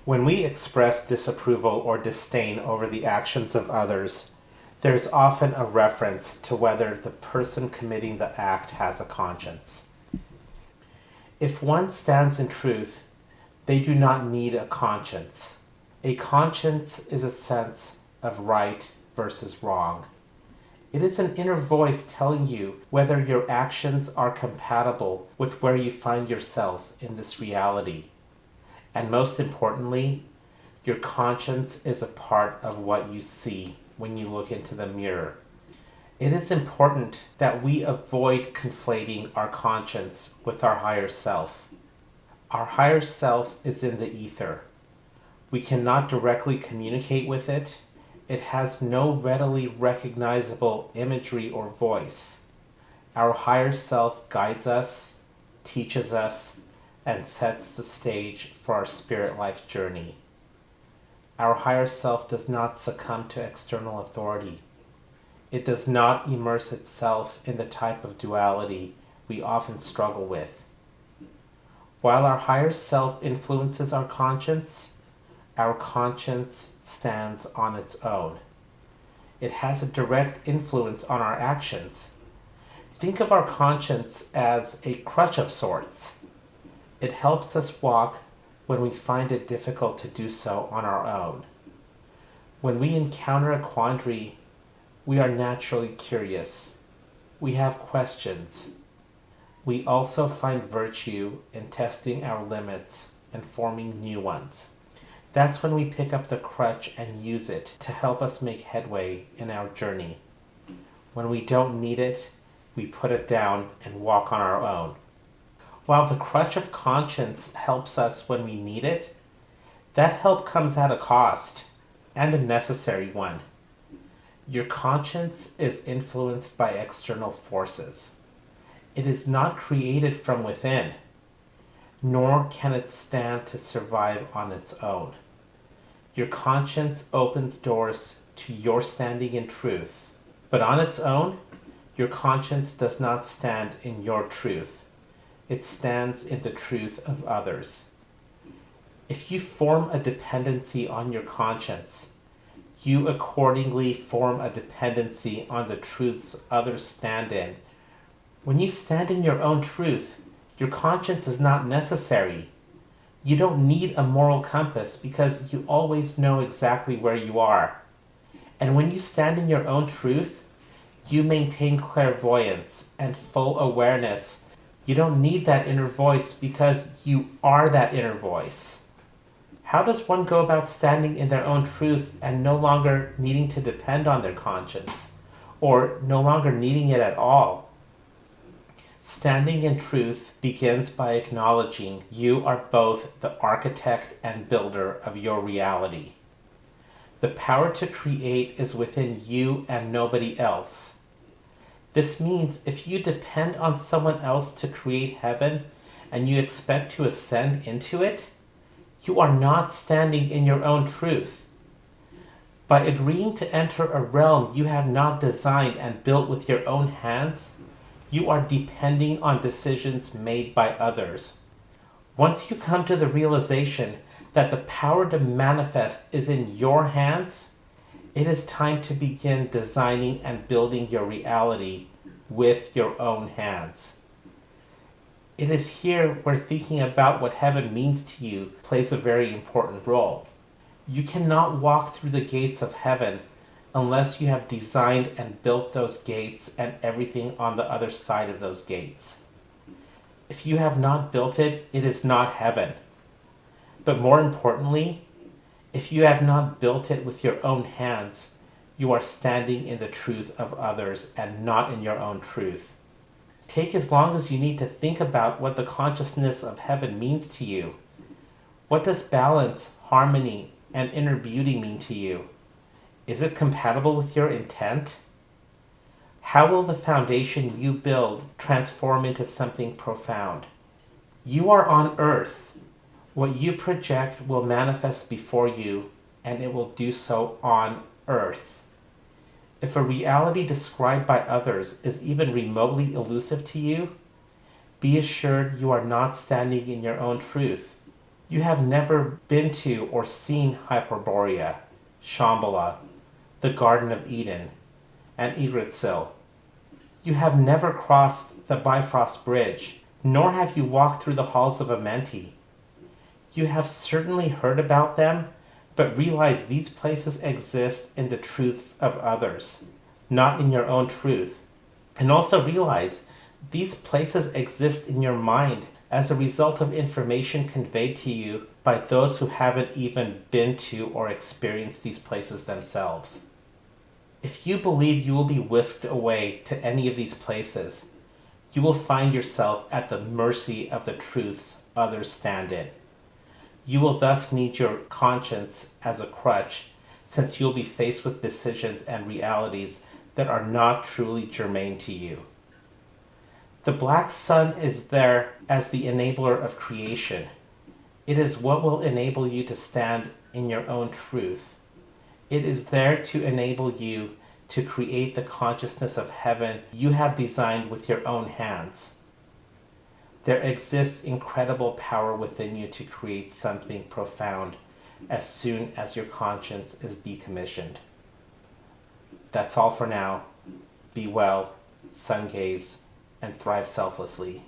When we express disapproval or disdain over the actions of others, there's often a reference to whether the person committing the act has a conscience. If one stands in truth, they do not need a conscience. A conscience is a sense of right versus wrong. It is an inner voice telling you whether your actions are compatible with where you find yourself in this reality. And most importantly, your conscience is a part of what you see when you look into the mirror. It is important that we avoid conflating our conscience with our higher self. Our higher self is in the ether. We cannot directly communicate with it. It has no readily recognizable imagery or voice. Our higher self guides us, teaches us, and sets the stage for our spirit life journey. Our higher self does not succumb to external authority. It does not immerse itself in the type of duality we often struggle with. While our higher self influences our conscience stands on its own. It has a direct influence on our actions. Think of our conscience as a crutch of sorts. It helps us walk when we find it difficult to do so on our own. When we encounter a quandary, we are naturally curious. We have questions. We also find virtue in testing our limits and forming new ones. That's when we pick up the crutch and use it to help us make headway in our journey. When we don't need it, we put it down and walk on our own. While the crutch of conscience helps us when we need it, that help comes at a cost, and a necessary one. Your conscience is influenced by external forces. It is not created from within, nor can it stand to survive on its own. Your conscience opens doors to your standing in truth, but on its own, your conscience does not stand in your truth. It stands in the truth of others. If you form a dependency on your conscience, you accordingly form a dependency on the truths others stand in. When you stand in your own truth, your conscience is not necessary. You don't need a moral compass because you always know exactly where you are. And when you stand in your own truth, you maintain clairvoyance and full awareness. You don't need that inner voice because you are that inner voice. How does one go about standing in their own truth and no longer needing to depend on their conscience, or no longer needing it at all? Standing in truth begins by acknowledging you are both the architect and builder of your reality. The power to create is within you and nobody else. This means if you depend on someone else to create heaven and you expect to ascend into it, you are not standing in your own truth. By agreeing to enter a realm you have not designed and built with your own hands, you are depending on decisions made by others. Once you come to the realization that the power to manifest is in your hands, it is time to begin designing and building your reality with your own hands. It is here where thinking about what heaven means to you plays a very important role. You cannot walk through the gates of heaven unless you have designed and built those gates and everything on the other side of those gates. If you have not built it, it is not heaven. But more importantly, if you have not built it with your own hands, you are standing in the truth of others and not in your own truth. Take as long as you need to think about what the consciousness of heaven means to you. What does balance, harmony, and inner beauty mean to you? Is it compatible with your intent? How will the foundation you build transform into something profound? You are on earth. What you project will manifest before you, and it will do so on earth. If a reality described by others is even remotely elusive to you, be assured you are not standing in your own truth. You have never been to or seen Hyperborea, Shambhala, the Garden of Eden, and Yggdrasil. You have never crossed the Bifrost Bridge, nor have you walked through the halls of Amenti. You have certainly heard about them, but realize these places exist in the truths of others, not in your own truth. And also realize these places exist in your mind as a result of information conveyed to you by those who haven't even been to or experienced these places themselves. If you believe you will be whisked away to any of these places, you will find yourself at the mercy of the truths others stand in. You will thus need your conscience as a crutch, since you'll be faced with decisions and realities that are not truly germane to you. The black sun is there as the enabler of creation. It is what will enable you to stand in your own truth. It is there to enable you to create the consciousness of heaven you have designed with your own hands. There exists incredible power within you to create something profound as soon as your conscience is decommissioned. That's all for now. Be well, sun gaze, and thrive selflessly.